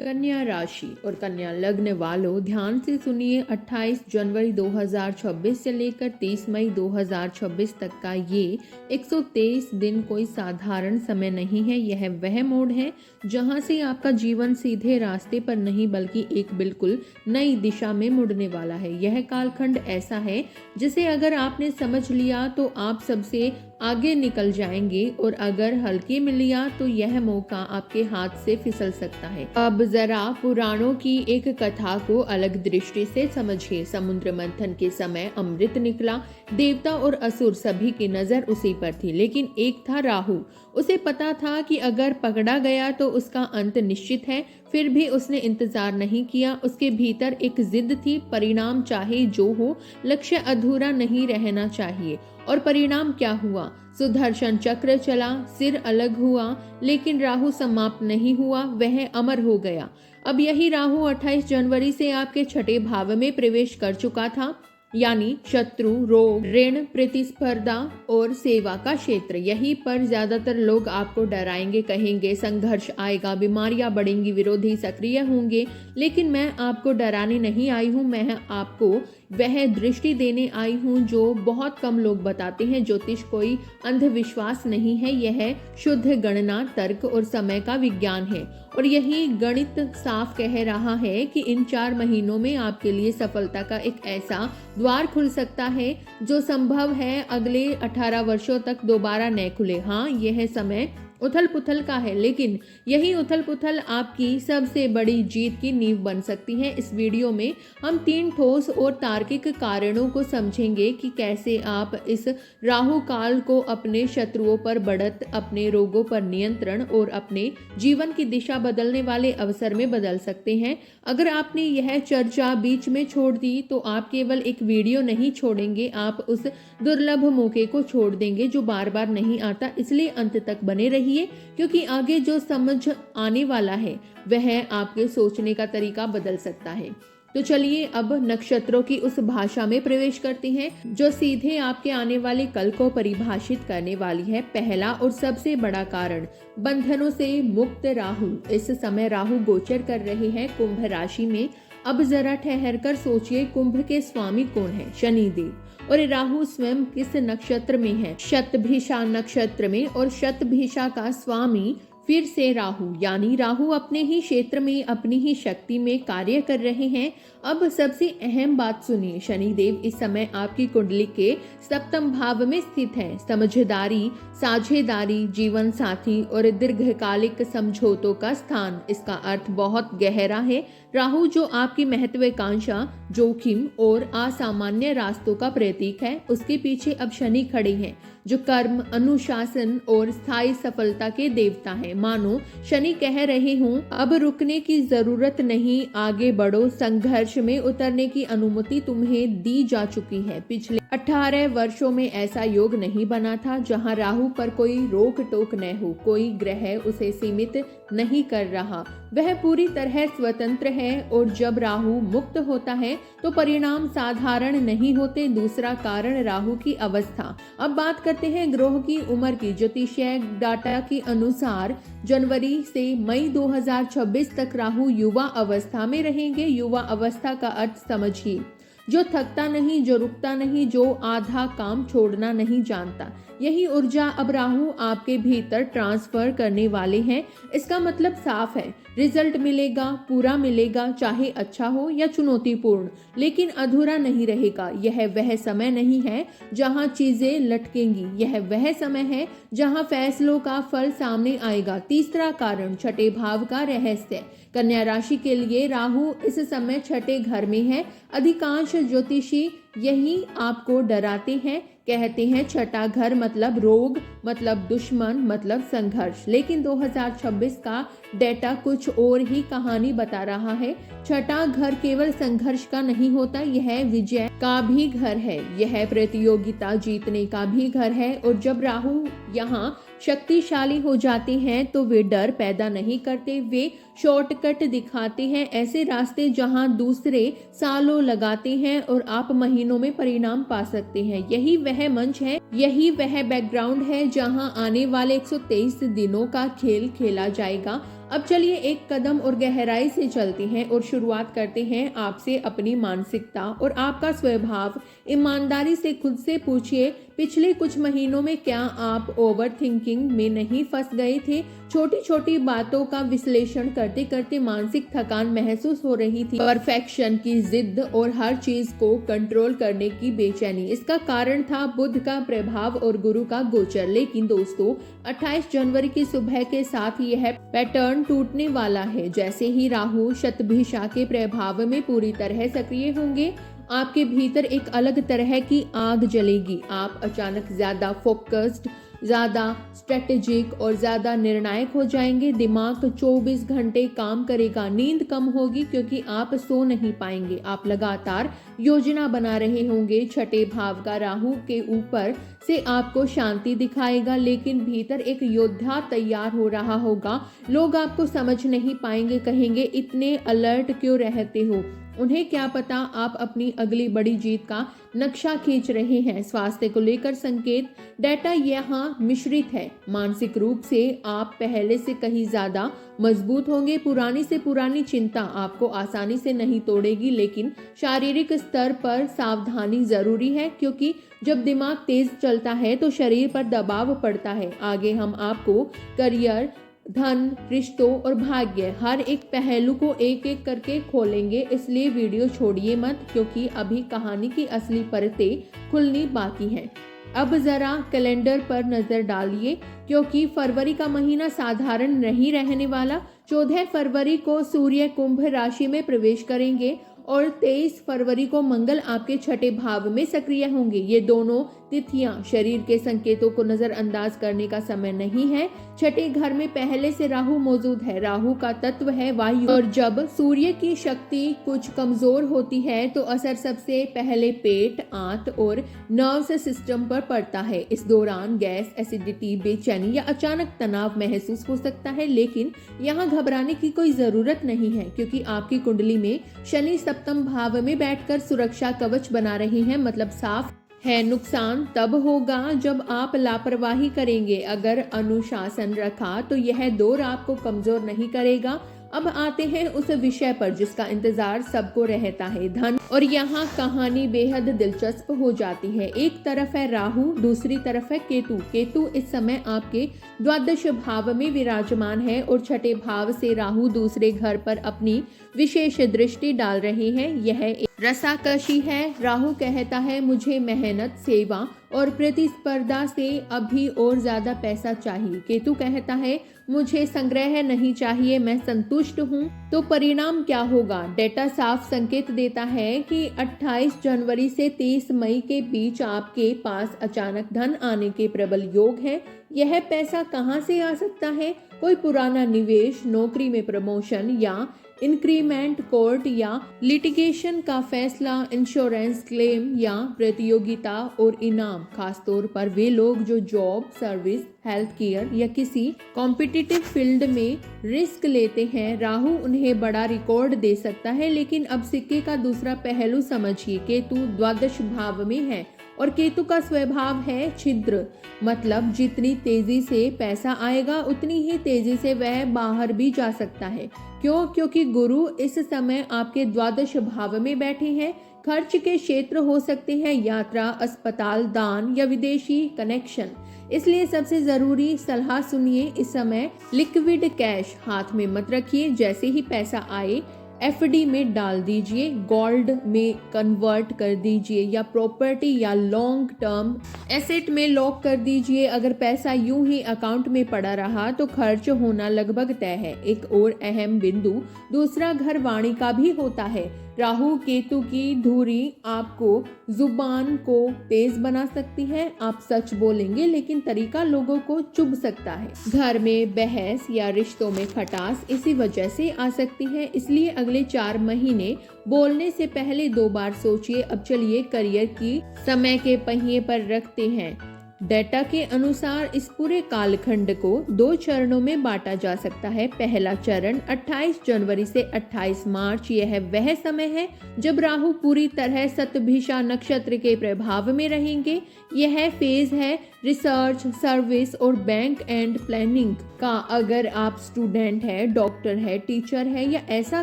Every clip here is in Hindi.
कन्या राशि और कन्या लग्न वालों ध्यान से सुनिए। 28 जनवरी 2026 से लेकर 30 मई 2026 तक का ये 123 दिन कोई साधारण समय नहीं है। यह वह मोड़ है जहां से आपका जीवन सीधे रास्ते पर नहीं बल्कि एक बिल्कुल नई दिशा में मुड़ने वाला है। यह कालखंड ऐसा है जिसे अगर आपने समझ लिया तो आप सबसे आगे निकल जाएंगे और अगर हल्के में लिया तो यह मौका आपके हाथ से फिसल सकता है। अब जरा पुराणों की एक कथा को अलग दृष्टि से समझिए। समुद्र मंथन के समय अमृत निकला। देवता और असुर सभी की नजर उसी पर थी, लेकिन एक था राहु। उसे पता था कि अगर पकड़ा गया तो उसका अंत निश्चित है। फिर भी उसने इंतजार नहीं किया। उसके भीतर एक जिद थी, परिणाम चाहे जो हो, लक्ष्य अधूरा नहीं रहना चाहिए। और परिणाम क्या हुआ? सुदर्शन चक्र चला, सिर अलग हुआ, लेकिन राहु समाप्त नहीं हुआ, वह अमर हो गया। अब यही राहु 28 जनवरी से आपके छठे भाव में प्रवेश कर चुका था, यानी शत्रु, रोग, ऋण, प्रतिस्पर्धा और सेवा का क्षेत्र। यहीं पर ज्यादातर लोग आपको डराएंगे, कहेंगे संघर्ष आएगा, बीमारियां बढ़ेंगी, विरोधी सक्रिय होंगे। लेकिन मैं आपको डराने नहीं आई हूँ, मैं आपको वह दृष्टि देने आई हूँ जो बहुत कम लोग बताते हैं। ज्योतिष कोई अंधविश्वास नहीं है, यह शुद्ध गणना, तर्क और समय का विज्ञान है। और यही गणित साफ कह रहा है कि इन 4 महीनों में आपके लिए सफलता का एक ऐसा द्वार खुल सकता है जो संभव है अगले 18 वर्षों तक दोबारा न खुले। हाँ, यह समय उथल पुथल का है, लेकिन यही उथल पुथल आपकी सबसे बड़ी जीत की नींव बन सकती है। इस वीडियो में हम 3 ठोस और तार्किक कारणों को समझेंगे कि कैसे आप इस राहु काल को अपने शत्रुओं पर बढ़त, अपने रोगों पर नियंत्रण और अपने जीवन की दिशा बदलने वाले अवसर में बदल सकते हैं। अगर आपने यह चर्चा बीच में छोड़ दी तो आप केवल एक वीडियो नहीं छोड़ेंगे, आप उस दुर्लभ मौके को छोड़ देंगे जो बार बार नहीं आता। इसलिए अंत तक बने रहिए, क्योंकि आगे जो समझ आने वाला है वह आपके सोचने का तरीका बदल सकता है। तो चलिए अब नक्षत्रों की उस भाषा में प्रवेश करते हैं जो सीधे आपके आने वाले कल को परिभाषित करने वाली है। पहला और सबसे बड़ा कारण, बंधनों से मुक्त राहु। इस समय राहु गोचर कर रहे हैं कुंभ राशि में। अब जरा ठहर कर सोचिए, कुंभ के स्वामी कौन है? शनिदेव। और राहु स्वयं किस नक्षत्र में है? शतभिषा नक्षत्र में। और शतभिषा का स्वामी फिर से राहु, यानी राहु अपने ही क्षेत्र में, अपनी ही शक्ति में कार्य कर रहे हैं। अब सबसे अहम बात सुनिए, शनिदेव इस समय आपकी कुंडली के 7वें भाव में स्थित है। समझदारी, साझेदारी, जीवन साथी और दीर्घकालिक समझौतों का स्थान। इसका अर्थ बहुत गहरा है। राहु जो आपकी महत्वाकांक्षा, जोखिम और असामान्य रास्तों का प्रतीक है, उसके पीछे अब शनि खड़े हैं जो कर्म, अनुशासन और स्थायी सफलता के देवता हैं। मानो शनि कह रहे हों, अब रुकने की जरूरत नहीं, आगे बढ़ो। संघर्ष में उतरने की अनुमति तुम्हें दी जा चुकी है। पिछले 18 वर्षों में ऐसा योग नहीं बना था जहां राहु पर कोई रोक टोक न हो, कोई ग्रह उसे सीमित नहीं कर रहा। वह पूरी तरह स्वतंत्र है और जब राहु मुक्त होता है तो परिणाम साधारण नहीं होते। दूसरा कारण, राहु की अवस्था। अब बात करते हैं ग्रह की उम्र की। ज्योतिषीय डाटा के अनुसार जनवरी से मई 2026 तक राहु युवा अवस्था में रहेंगे। युवा अवस्था का अर्थ समझिए, जो थकता नहीं, जो रुकता नहीं, जो आधा काम छोड़ना नहीं जानता। यही ऊर्जा अब राहु आपके भीतर ट्रांसफर करने वाले हैं। इसका मतलब साफ है, रिजल्ट मिलेगा, पूरा मिलेगा, चाहे अच्छा हो या चुनौतीपूर्ण, लेकिन अधूरा नहीं रहेगा। यह वह समय नहीं है जहां चीजें लटकेंगी, यह वह समय है जहां फैसलों का फल सामने आएगा। तीसरा कारण, छठे भाव का रहस्य। कन्या राशि के लिए राहु इस समय छठे घर में है। अधिकांश ज्योतिषी यही आपको डराते हैं, कहते हैं छठा घर मतलब रोग, मतलब दुश्मन, मतलब संघर्ष। लेकिन 2026 का डेटा कुछ और ही कहानी बता रहा है। छठा घर केवल संघर्ष का नहीं होता, यह विजय का भी घर है, यह प्रतियोगिता जीतने का भी घर है। और जब राहु यहाँ शक्तिशाली हो जाते हैं तो वे डर पैदा नहीं करते, वे शॉर्टकट दिखाते हैं, ऐसे रास्ते जहां दूसरे सालों लगाते हैं और आप महीनों में परिणाम पा सकते हैं। यही वह मंच है, यही वह बैकग्राउंड है जहां आने वाले 123 दिनों का खेल खेला जाएगा। अब चलिए एक कदम और गहराई से चलते हैं और शुरुआत करते हैं आपसे अपनी मानसिकता और आपका स्वभाव। ईमानदारी से खुद से पूछिए, पिछले कुछ महीनों में क्या आप ओवर थिंकिंग में नहीं फंस गए थे? छोटी छोटी बातों का विश्लेषण करते करते मानसिक थकान महसूस हो रही थी, परफेक्शन की जिद और हर चीज को कंट्रोल करने की बेचैनी। इसका कारण था बुध का प्रभाव और गुरु का गोचर। लेकिन दोस्तों, 28 जनवरी की सुबह के साथ यह पैटर्न टूटने वाला है। जैसे ही राहु शतभिषा के प्रभाव में पूरी तरह सक्रिय होंगे, आपके भीतर एक अलग तरह की आग जलेगी। आप अचानक ज्यादा फोकस्ड, ज्यादा स्ट्रेटेजिक और ज्यादा निर्णायक हो जाएंगे। दिमाग 24 घंटे काम करेगा, नींद कम होगी क्योंकि आप सो नहीं पाएंगे। आप लगातार योजना बना रहे होंगे। छठे भाव का राहु के ऊपर से आपको शांति दिखाएगा, लेकिन भीतर एक योद्धा तैयार हो रहा होगा। लोग आपको समझ नहीं पाएंगे, कहेंगे इतने अलर्ट क्यों रहते हो? उन्हें क्या पता आप अपनी अगली बड़ी जीत का नक्शा खींच रहे हैं। स्वास्थ्य को लेकर संकेत, डेटा यहाँ मिश्रित है। मानसिक रूप से आप पहले से कहीं ज्यादा मजबूत होंगे। पुरानी से पुरानी चिंता आपको आसानी से नहीं तोड़ेगी, लेकिन शारीरिक स्तर पर सावधानी जरूरी है, क्योंकि जब दिमाग तेज चलता है तो शरीर पर दबाव पड़ता है। आगे हम आपको करियर, धन, रिश्तों और भाग्य, हर एक पहलू को एक एक करके खोलेंगे। इसलिए वीडियो छोड़िए मत, क्योंकि अभी कहानी की असली परतें खुलनी बाकी हैं। अब जरा कैलेंडर पर नजर डालिए, क्योंकि फरवरी का महीना साधारण नहीं रहने वाला। 14 फरवरी को सूर्य कुंभ राशि में प्रवेश करेंगे और 23 फरवरी को मंगल आपके छठे भाव में सक्रिय होंगे। ये दोनों तिथियां शरीर के संकेतों को नजरअंदाज करने का समय नहीं है। छठे घर में पहले से राहु मौजूद है। राहु का तत्व है वायु, और जब सूर्य की शक्ति कुछ कमजोर होती है तो असर सबसे पहले पेट, आंत और नर्व्स सिस्टम पर पड़ता है। इस दौरान गैस, एसिडिटी, बेचैनी या अचानक तनाव महसूस हो सकता है, लेकिन यहाँ घबराने की कोई जरूरत नहीं है, क्योंकि आपकी कुंडली में शनि सप्तम भाव में बैठकर सुरक्षा कवच बना रहे हैं। मतलब साफ है, नुकसान तब होगा जब आप लापरवाही करेंगे। अगर अनुशासन रखा तो यह दौर आपको कमजोर नहीं करेगा। अब आते हैं उस विषय पर जिसका इंतजार सबको रहता है, धन। और यहाँ कहानी बेहद दिलचस्प हो जाती है। एक तरफ है राहु, दूसरी तरफ है केतु। केतु इस समय आपके द्वादश भाव में विराजमान है और छठे भाव से राहु दूसरे घर पर अपनी विशेष दृष्टि डाल रहे हैं। यह एक रसाकशी है। राहु कहता है मुझे मेहनत, सेवा और प्रतिस्पर्धा से अभी और ज्यादा पैसा चाहिए। केतु कहता है मुझे संग्रह नहीं चाहिए, मैं संतुष्ट हूँ। तो परिणाम क्या होगा? डेटा साफ संकेत देता है कि 28 जनवरी से 30 मई के बीच आपके पास अचानक धन आने के प्रबल योग हैं। यह पैसा कहाँ से आ सकता है? कोई पुराना निवेश, नौकरी में प्रमोशन या इंक्रीमेंट, कोर्ट या लिटिगेशन का फैसला, इंश्योरेंस क्लेम या प्रतियोगिता और इनाम। खासतौर पर वे लोग जो जॉब, सर्विस, हेल्थ केयर या किसी कॉम्पिटिटिव फील्ड में रिस्क लेते हैं, राहु उन्हें बड़ा रिकॉर्ड दे सकता है। लेकिन अब सिक्के का दूसरा पहलू समझिए। केतु द्वादश भाव में है और केतु का स्वभाव है छिद्र। मतलब जितनी तेजी से पैसा आएगा उतनी ही तेजी से वह बाहर भी जा सकता है। क्यों? क्योंकि गुरु इस समय आपके द्वादश भाव में बैठे हैं। खर्च के क्षेत्र हो सकते हैं यात्रा, अस्पताल, दान या विदेशी कनेक्शन। इसलिए सबसे जरूरी सलाह सुनिए, इस समय लिक्विड कैश हाथ में मत रखिए। जैसे ही पैसा आए एफडी में डाल दीजिए, गोल्ड में कन्वर्ट कर दीजिए या प्रॉपर्टी या लॉन्ग टर्म एसेट में लॉक कर दीजिए। अगर पैसा यूं ही अकाउंट में पड़ा रहा तो खर्च होना लगभग तय है। एक और अहम बिंदु दूसरा घर वाणी का भी होता है। राहु केतु की धुरी आपको जुबान को तेज बना सकती है। आप सच बोलेंगे लेकिन तरीका लोगों को चुभ सकता है। घर में बहस या रिश्तों में खटास इसी वजह से आ सकती है। इसलिए अगले 4 महीने बोलने से पहले 2 बार सोचिए। अब चलिए करियर की समय के पहिए पर रखते हैं। डेटा के अनुसार इस पूरे कालखंड को 2 चरणों में बांटा जा सकता है। पहला चरण 28 जनवरी से 28 मार्च। यह वह समय है जब राहु पूरी तरह शतभिषा नक्षत्र के प्रभाव में रहेंगे। यह फेज है रिसर्च, सर्विस और बैंक एंड प्लानिंग का। अगर आप स्टूडेंट है, डॉक्टर है, टीचर है या ऐसा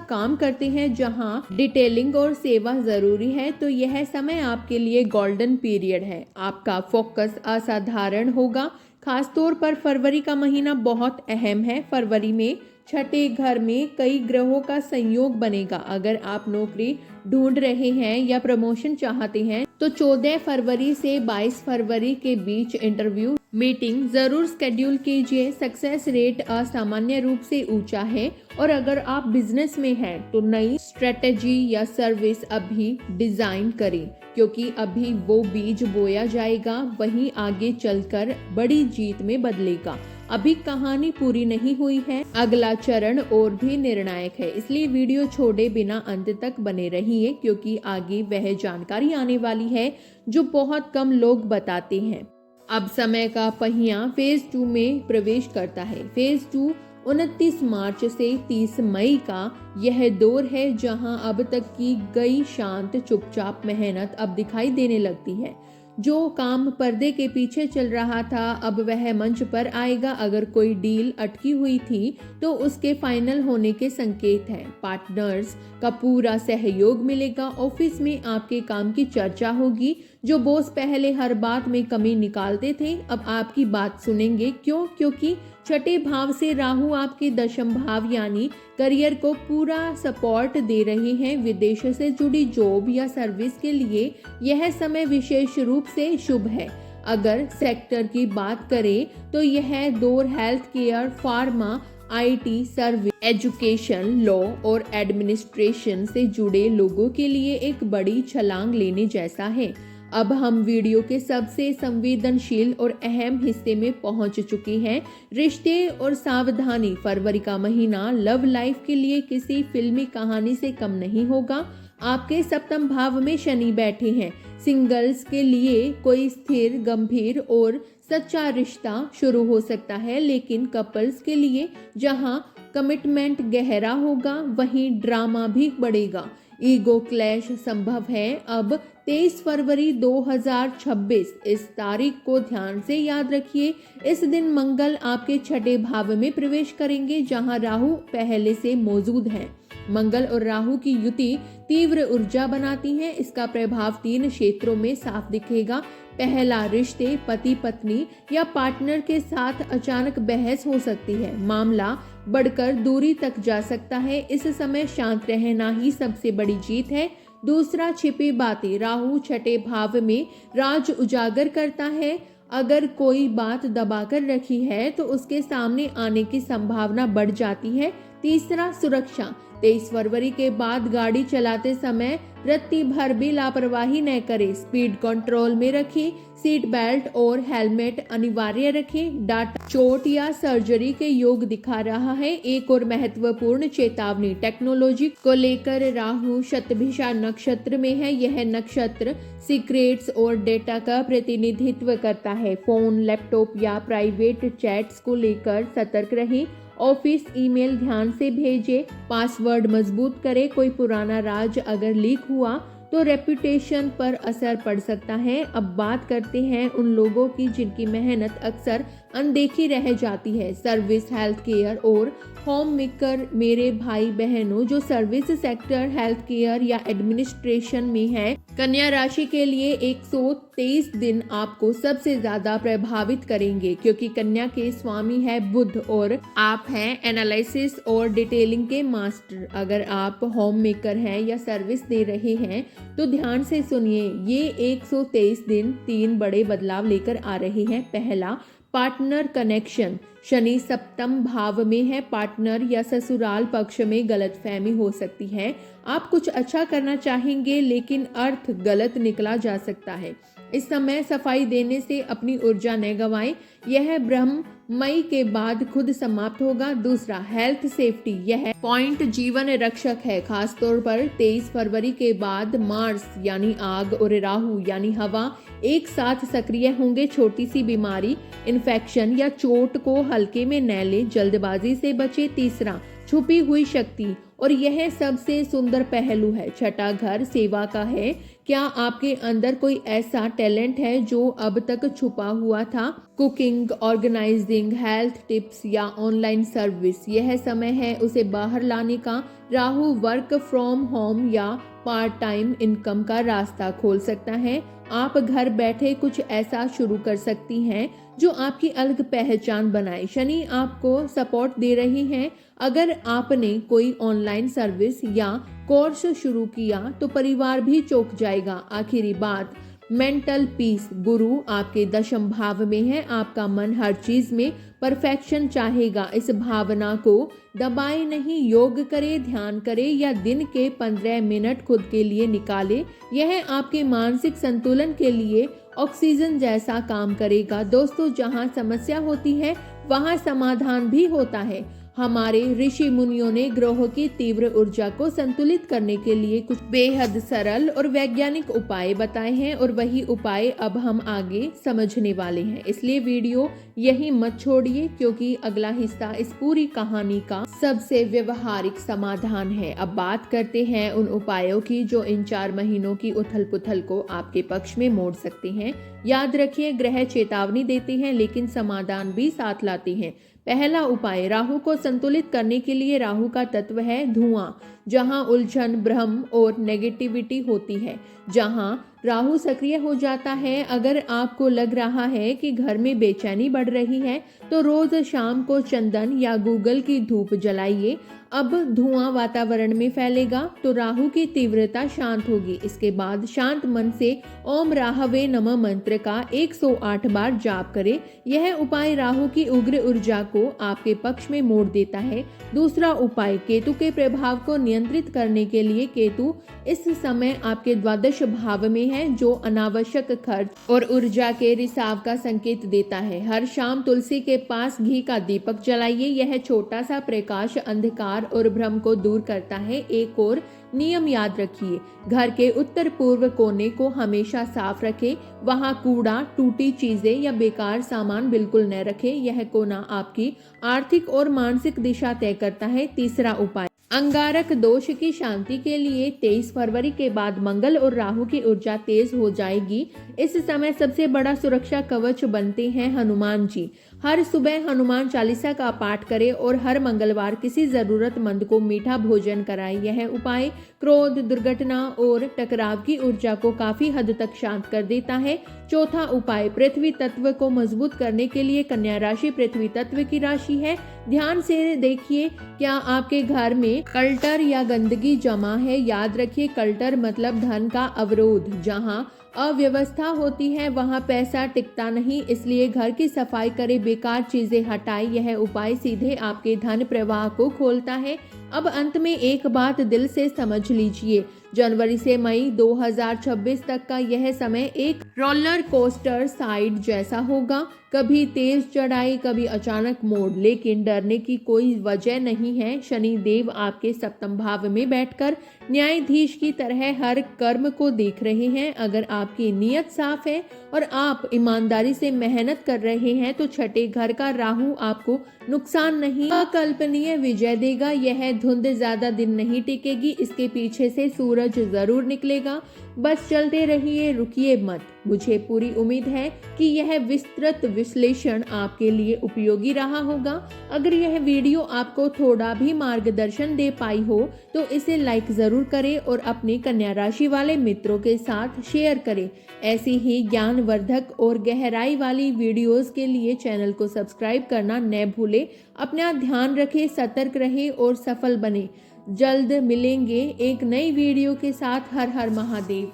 काम करते हैं जहां डिटेलिंग और सेवा जरूरी है, तो यह समय आपके लिए गोल्डन पीरियड है। आपका फोकस असाधारण होगा। खासतौर पर फरवरी का महीना बहुत अहम है। फरवरी में छठे घर में कई ग्रहों का संयोग बनेगा। अगर आप नौकरी ढूंढ रहे हैं या प्रमोशन चाहते हैं तो 14 फरवरी से 22 फरवरी के बीच इंटरव्यू मीटिंग जरूर शेड्यूल कीजिए। सक्सेस रेट असामान्य रूप से ऊंचा है। और अगर आप बिजनेस में हैं तो नई स्ट्रेटेजी या सर्विस अभी डिजाइन करें, क्योंकि अभी वो बीज बोया जाएगा, वहीं आगे चलकर बड़ी जीत में बदलेगा। अभी कहानी पूरी नहीं हुई है, अगला चरण और भी निर्णायक है, इसलिए वीडियो छोड़े बिना अंत तक बने रहिए, क्योंकि आगे वह जानकारी आने वाली है जो बहुत कम लोग बताते हैं। अब समय का पहिया फेज 2 में प्रवेश करता है। फेज 2 29 मार्च से 30 मई का यह दौर है, जहां अब तक की गई शांत चुपचाप मेहनत अब दिखाई देने लगती है। जो काम पर्दे के पीछे चल रहा था अब वह मंच पर आएगा। अगर कोई डील अटकी हुई थी तो उसके फाइनल होने के संकेत हैं। पार्टनर्स का पूरा सहयोग मिलेगा। ऑफिस में आपके काम की चर्चा होगी। जो बॉस पहले हर बात में कमी निकालते थे अब आपकी बात सुनेंगे। क्यों? क्योंकि छठे भाव से राहु आपके दशम भाव यानी करियर को पूरा सपोर्ट दे रहे हैं। विदेश से जुड़ी जॉब या सर्विस के लिए यह समय विशेष रूप से शुभ है। अगर सेक्टर की बात करें तो यह दौर health care, pharma, IT, service, education, law और एडमिनिस्ट्रेशन से जुड़े लोगों के लिए एक बड़ी छलांग लेने जैसा है। अब हम वीडियो के सबसे संवेदनशील और अहम हिस्से में पहुंच चुके हैं, रिश्ते और सावधानी। फरवरी का महीना लव लाइफ के लिए किसी फिल्मी कहानी से कम नहीं होगा। आपके सप्तम भाव में शनि बैठे हैं। सिंगल्स के लिए कोई स्थिर, गंभीर और सच्चा रिश्ता शुरू हो सकता है, लेकिन कपल्स के लिए जहां कमिटमेंट गहरा होगा वहीं ड्रामा भी बढ़ेगा। ईगो क्लैश संभव है। अब 23 फरवरी 2026 इस तारीख को ध्यान से याद रखिए। इस दिन मंगल आपके छठे भाव में प्रवेश करेंगे, जहां राहु पहले से मौजूद हैं। मंगल और राहु की युति तीव्र ऊर्जा बनाती है। इसका प्रभाव 3 क्षेत्रों में साफ दिखेगा। पहला, रिश्ते, पति पत्नी या पार्टनर के साथ अचानक बहस हो सकती है। मामला बढ़कर दूरी तक जा सकता है। इस समय शांत रहना ही सबसे बड़ी जीत है। दूसरा, छिपी बातें। राहु छठे भाव में राज उजागर करता है। अगर कोई बात दबाकर रखी है तो उसके सामने आने की संभावना बढ़ जाती है। तीसरा, सुरक्षा। 23 फरवरी के बाद गाड़ी चलाते समय रत्ती भर भी लापरवाही न करें। स्पीड कंट्रोल में रखें। सीट बेल्ट और हेलमेट अनिवार्य रखें। डाटा चोट या सर्जरी के योग दिखा रहा है। एक और महत्वपूर्ण चेतावनी, टेक्नोलॉजी को लेकर। राहु शतभिषा नक्षत्र में है। यह नक्षत्र सीक्रेट्स और डेटा का प्रतिनिधित्व करता है। फोन, लैपटॉप या प्राइवेट चैट्स को लेकर सतर्क रहें। ऑफिस ईमेल ध्यान से भेजें। पासवर्ड मजबूत करें। कोई पुराना राज अगर लीक हुआ तो रेपुटेशन पर असर पड़ सकता है। अब बात करते हैं उन लोगों की जिनकी मेहनत अक्सर अनदेखी रह जाती है। सर्विस, हेल्थ केयर और होम मेकर। मेरे भाई बहनों जो सर्विस सेक्टर, हेल्थ केयर या एडमिनिस्ट्रेशन में हैं, कन्या राशि के लिए 123 दिन आपको सबसे ज्यादा प्रभावित करेंगे, क्योंकि कन्या के स्वामी है बुध और आप हैं एनालिसिस और डिटेलिंग के मास्टर। अगर आप होम मेकर हैं या सर्विस दे रहे हैं तो ध्यान से सुनिए। ये 123 दिन 3 बड़े बदलाव लेकर आ रहे हैं। पहला, पार्टनर कनेक्शन। शनि सप्तम भाव में है। पार्टनर या ससुराल पक्ष में गलतफहमी हो सकती है। आप कुछ अच्छा करना चाहेंगे लेकिन अर्थ गलत निकला जा सकता है। इस समय सफाई देने से अपनी ऊर्जा न गंवाएं। यह ब्रह्म मई के बाद खुद समाप्त होगा। दूसरा, हेल्थ सेफ्टी। यह पॉइंट जीवन रक्षक है। खास तौर पर 23 फरवरी के बाद मार्स यानी आग और राहु यानी हवा एक साथ सक्रिय होंगे। छोटी सी बीमारी, इन्फेक्शन या चोट को हल्के में न ले। जल्दबाजी से बचे। तीसरा, छुपी हुई शक्ति। और यह सबसे सुंदर पहलू है। छठा घर सेवा का है। क्या आपके अंदर कोई ऐसा टैलेंट है जो अब तक छुपा हुआ था? कुकिंग, ऑर्गेनाइजिंग, हेल्थ टिप्स या ऑनलाइन सर्विस, यह समय है उसे बाहर लाने का। राहु वर्क फ्रॉम होम या पार्ट टाइम इनकम का रास्ता खोल सकता है। आप घर बैठे कुछ ऐसा शुरू कर सकती हैं जो आपकी अलग पहचान बनाए। शनि आपको सपोर्ट दे रही हैं। अगर आपने कोई ऑनलाइन सर्विस या कोर्स शुरू किया तो परिवार भी चौंक जाएगा। आखिरी बात, मेंटल पीस, गुरु आपके दशम भाव में है। आपका मन हर चीज में परफेक्शन चाहेगा। इस भावना को दबाए नहीं। योग करे, ध्यान करे या दिन के 15 मिनट खुद के लिए निकाले। यह आपके मानसिक संतुलन के लिए ऑक्सीजन जैसा काम करेगा। दोस्तों, जहाँ समस्या होती है वहाँ समाधान भी होता है। हमारे ऋषि मुनियों ने ग्रहों की तीव्र ऊर्जा को संतुलित करने के लिए कुछ बेहद सरल और वैज्ञानिक उपाय बताए हैं और वही उपाय अब हम आगे समझने वाले हैं। इसलिए वीडियो यही मत छोड़िए, क्योंकि अगला हिस्सा इस पूरी कहानी का सबसे व्यवहारिक समाधान है। अब बात करते हैं उन उपायों की जो इन 4 महीनों की उथल पुथल को आपके पक्ष में मोड़ सकते हैं। याद रखिए, ग्रह चेतावनी देते हैं लेकिन समाधान भी साथ लाते हैं। पहला उपाय, राहु को संतुलित करने के लिए। राहु का तत्व है धुआं। जहां उलझन, भ्रम और नेगेटिविटी होती है, जहां राहु सक्रिय हो जाता है। अगर आपको लग रहा है कि घर में बेचैनी बढ़ रही है तो रोज शाम को चंदन या गूगल की धूप जलाइए। अब धुआं वातावरण में फैलेगा तो राहु की तीव्रता शांत होगी। इसके बाद शांत मन से ओम राहवे नमः मंत्र का 108 बार जाप करें। यह उपाय राहु की उग्र ऊर्जा को आपके पक्ष में मोड़ देता है। दूसरा उपाय, केतु के प्रभाव को नियंत्रित करने के लिए। केतु इस समय आपके द्वादश भाव में है, जो अनावश्यक खर्च और ऊर्जा के रिसाव का संकेत देता है। हर शाम तुलसी के पास घी का दीपक जलाइए। यह छोटा सा प्रकाश अंधकार और भ्रम को दूर करता है। एक और नियम याद रखिए, घर के उत्तर पूर्व कोने को हमेशा साफ रखें। वहां कूड़ा, टूटी चीजें या बेकार सामान बिल्कुल न रखें। यह कोना आपकी आर्थिक और मानसिक दिशा तय करता है। तीसरा उपाय, अंगारक दोष की शांति के लिए 23 फरवरी के बाद मंगल और राहु की ऊर्जा तेज हो जाएगी। इस समय सबसे बड़ा सुरक्षा कवच बनते हैं हनुमान जी। हर सुबह हनुमान चालीसा का पाठ करें और हर मंगलवार किसी जरूरतमंद को मीठा भोजन कराएं। यह उपाय क्रोध, दुर्घटना और टकराव की ऊर्जा को काफी हद तक शांत कर देता है। चौथा उपाय, पृथ्वी तत्व को मजबूत करने के लिए। कन्या राशि पृथ्वी तत्व की राशि है। ध्यान से देखिए, क्या आपके घर में कल्टर या गंदगी जमा है? याद रखिए, कल्टर मतलब धन का अवरोध। जहां अव्यवस्था होती है वहां पैसा टिकता नहीं, इसलिए घर की सफाई करें, बेकार चीजें हटाएं। यह उपाय सीधे आपके धन प्रवाह को खोलता है। अब अंत में एक बात दिल से समझ लीजिए, जनवरी से मई 2026 तक का यह समय एक रोलर कोस्टर साइड जैसा होगा। कभी तेज चढ़ाई, कभी अचानक मोड़, लेकिन डरने की कोई वजह नहीं है। शनि देव आपके सप्तम भाव में बैठकर न्यायाधीश की तरह हर कर्म को देख रहे हैं। अगर आपकी नीयत साफ है और आप ईमानदारी से मेहनत कर रहे हैं तो छठे घर का राहु आपको नुकसान नहीं, अकल्पनीय विजय देगा। यह धुंध ज्यादा दिन नहीं टिकेगी, इसके पीछे से सूरज जरूर निकलेगा। बस चलते रहिए, रुकिए मत। मुझे पूरी उम्मीद है कि यह विस्तृत विश्लेषण आपके लिए उपयोगी रहा होगा। अगर यह वीडियो आपको थोड़ा भी मार्गदर्शन दे पाई हो तो इसे लाइक जरूर करें और अपने कन्या राशि वाले मित्रों के साथ शेयर करें। ऐसी ही ज्ञानवर्धक और गहराई वाली वीडियोस के लिए चैनल को सब्सक्राइब करना न भूलें। अपना ध्यान रखें, सतर्क रहें और सफल बने। जल्द मिलेंगे एक नई वीडियो के साथ। हर हर महादेव।